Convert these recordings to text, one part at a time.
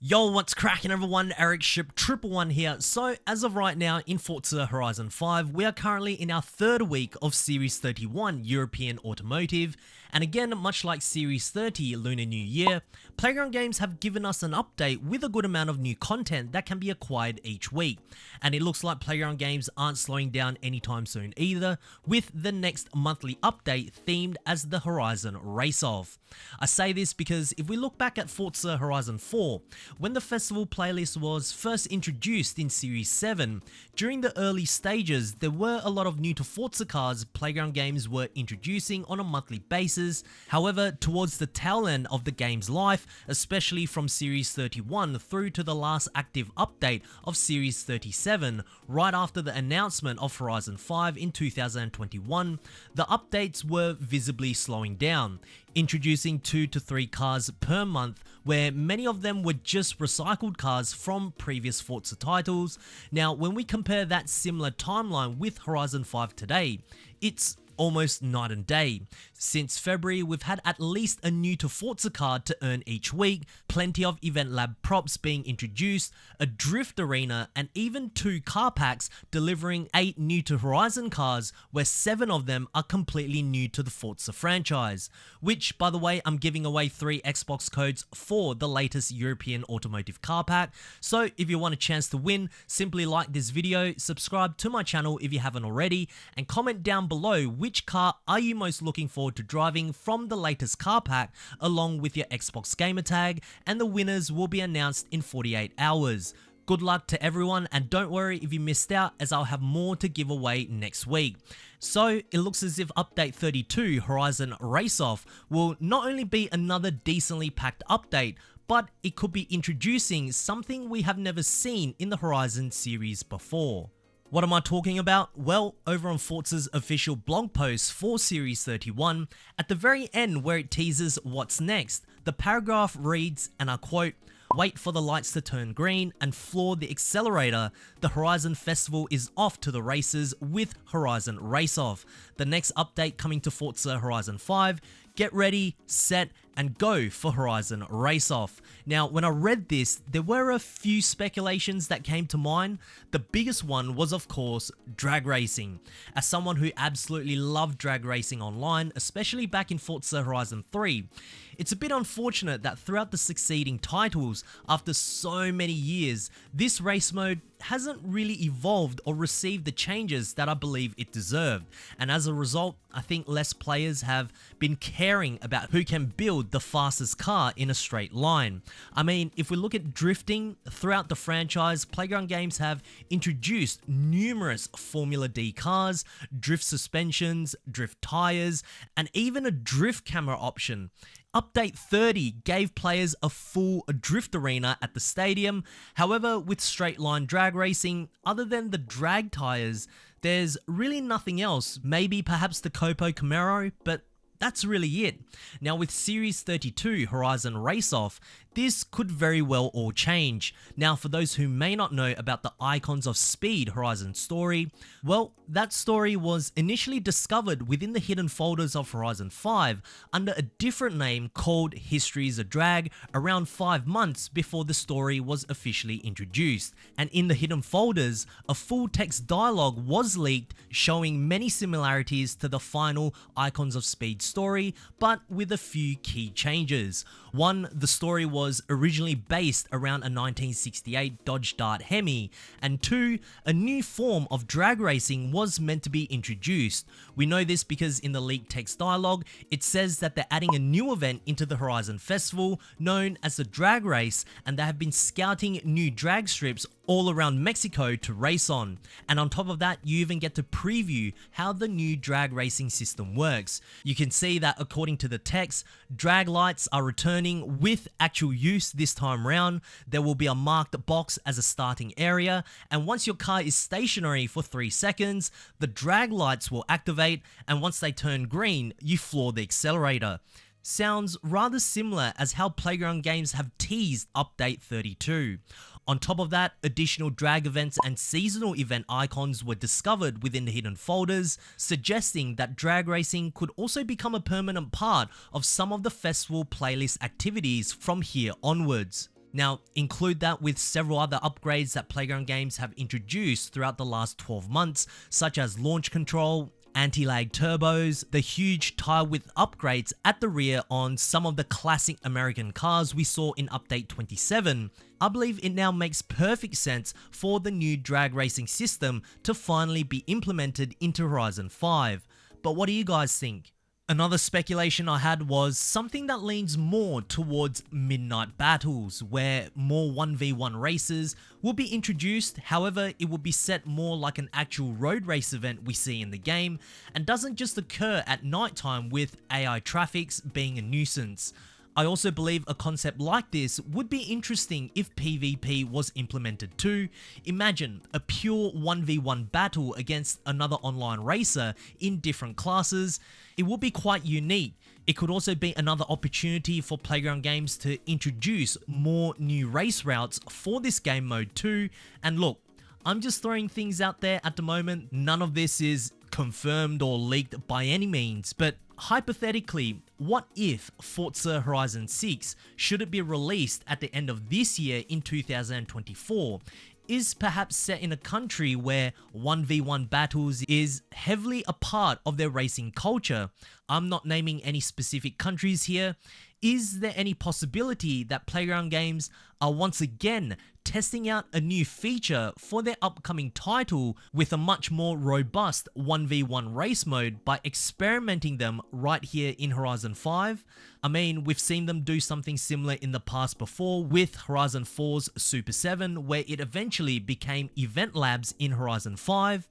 Yo, what's cracking everyone? Ericship 111 here. So, as of right now in Forza Horizon 5, we are currently in our third week of Series 31 European Automotive, and again, much like Series 30 Lunar New Year, Playground Games have given us an update with a good amount of new content that can be acquired each week, and it looks like Playground Games aren't slowing down anytime soon either, with the next monthly update themed as the Horizon Race-Off. I say this because if we look back at Forza Horizon 4, when the festival playlist was first introduced in Series 7, during the early stages there were a lot of new to Forza cars Playground Games were introducing on a monthly basis. However, towards the tail end of the game's life, especially from Series 31 through to the last active update of Series 37, right after the announcement of Horizon 5 in 2021, the updates were visibly slowing down, introducing 2 to 3 cars per month, where many of them were just recycled cars from previous Forza titles. Now, when we compare that similar timeline with Horizon 5 today, it's almost night and day. Since February, we've had at least a new to Forza car to earn each week, plenty of Event Lab props being introduced, a drift arena, and even 2 car packs delivering 8 new to Horizon cars, where 7 of them are completely new to the Forza franchise. Which, by the way, I'm giving away 3 Xbox codes for the latest European Automotive car pack. So if you want a chance to win, simply like this video, subscribe to my channel if you haven't already, and comment down below which car are you most looking forward to driving from the latest car pack, along with your Xbox gamer tag, and the winners will be announced in 48 hours. Good luck to everyone, and don't worry if you missed out, as I'll have more to give away next week. So it looks as if Update 32 Horizon Race-Off will not only be another decently packed update, but it could be introducing something we have never seen in the Horizon series before. What am I talking about? Well, over on Forza's official blog post for Series 31, at the very end where it teases what's next, the paragraph reads, and I quote, "Wait for the lights to turn green and floor the accelerator. The Horizon Festival is off to the races with Horizon Race-Off. The next update coming to Forza Horizon 5. Get ready, set, and go for Horizon Race-Off." Now, when I read this, there were a few speculations that came to mind. The biggest one was, of course, drag racing. As someone who absolutely loved drag racing online, especially back in Forza Horizon 3, it's a bit unfortunate that throughout the succeeding titles, after so many years, this race mode hasn't really evolved or received the changes that I believe it deserved. And as a result, I think less players have been caring about who can build the fastest car in a straight line. I mean, if we look at drifting throughout the franchise, Playground Games have introduced numerous Formula D cars, drift suspensions, drift tires, and even a drift camera option. Update 30 gave players a full drift arena at the stadium. However, with straight line drag racing, other than the drag tires, there's really nothing else. Maybe perhaps the Copo Camaro, but that's really it. Now with Series 32 Horizon Race-Off, this could very well all change. Now for those who may not know about the Icons of Speed Horizon story, well, that story was initially discovered within the hidden folders of Horizon 5 under a different name called History's a Drag around 5 months before the story was officially introduced. And in the hidden folders, a full text dialogue was leaked showing many similarities to the final Icons of Speed story, but with a few key changes. One, the story was originally based around a 1968 Dodge Dart Hemi, and 2, a new form of drag racing was meant to be introduced. We know this because in the leaked text dialogue, it says that they're adding a new event into the Horizon Festival known as the Drag Race, and they have been scouting new drag strips all around Mexico to race on. And on top of that, you even get to preview how the new drag racing system works. You can see that according to the text, drag lights are returning with actual use this time round. There will be a marked box as a starting area, and once your car is stationary for 3 seconds, the drag lights will activate, and once they turn green, you floor the accelerator. Sounds rather similar as how Playground Games have teased Update 32. On top of that, additional drag events and seasonal event icons were discovered within the hidden folders, suggesting that drag racing could also become a permanent part of some of the festival playlist activities from here onwards. Now, include that with several other upgrades that Playground Games have introduced throughout the last 12 months, such as launch control, anti-lag turbos, the huge tire width upgrades at the rear on some of the classic American cars we saw in Update 27. I believe it now makes perfect sense for the new drag racing system to finally be implemented into Horizon 5. But what do you guys think? Another speculation I had was something that leans more towards midnight battles, where more 1v1 races will be introduced. However, it will be set more like an actual road race event we see in the game, and doesn't just occur at nighttime with AI traffics being a nuisance. I also believe a concept like this would be interesting if PvP was implemented too. Imagine a pure 1v1 battle against another online racer in different classes. It would be quite unique. It could also be another opportunity for Playground Games to introduce more new race routes for this game mode too. And look, I'm just throwing things out there at the moment. None of this is confirmed or leaked by any means, but hypothetically, what if Forza Horizon 6, should it be released at the end of this year in 2024, is perhaps set in a country where 1v1 battles is heavily a part of their racing culture? I'm not naming any specific countries here. Is there any possibility that Playground Games are once again testing out a new feature for their upcoming title with a much more robust 1v1 race mode by experimenting them right here in Horizon 5? I mean, we've seen them do something similar in the past before with Horizon 4's Super 7, where it eventually became Event Labs in Horizon 5.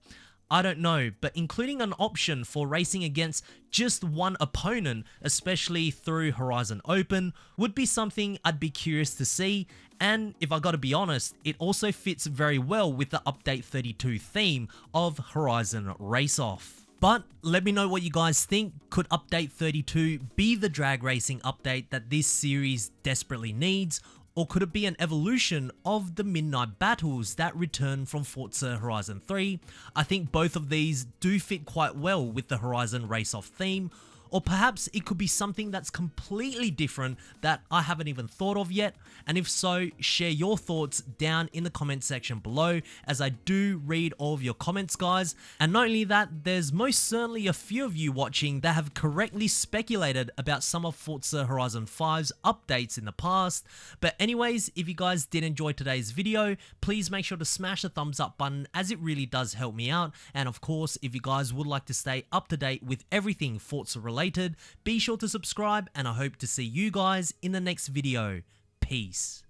I don't know, but including an option for racing against just one opponent, especially through Horizon Open, would be something I'd be curious to see. And if I gotta be honest, it also fits very well with the Update 32 theme of Horizon Race Off. But let me know what you guys think. Could Update 32 be the drag racing update that this series desperately needs? Or could it be an evolution of the midnight battles that return from Forza Horizon 3? I think both of these do fit quite well with the Horizon Race Off theme. Or perhaps it could be something that's completely different that I haven't even thought of yet. And if so, share your thoughts down in the comment section below, as I do read all of your comments, guys. And not only that, there's most certainly a few of you watching that have correctly speculated about some of Forza Horizon 5's updates in the past. But anyways, if you guys did enjoy today's video, please make sure to smash the thumbs up button, as it really does help me out. And of course, if you guys would like to stay up to date with everything Forza related, be sure to subscribe, and I hope to see you guys in the next video. Peace.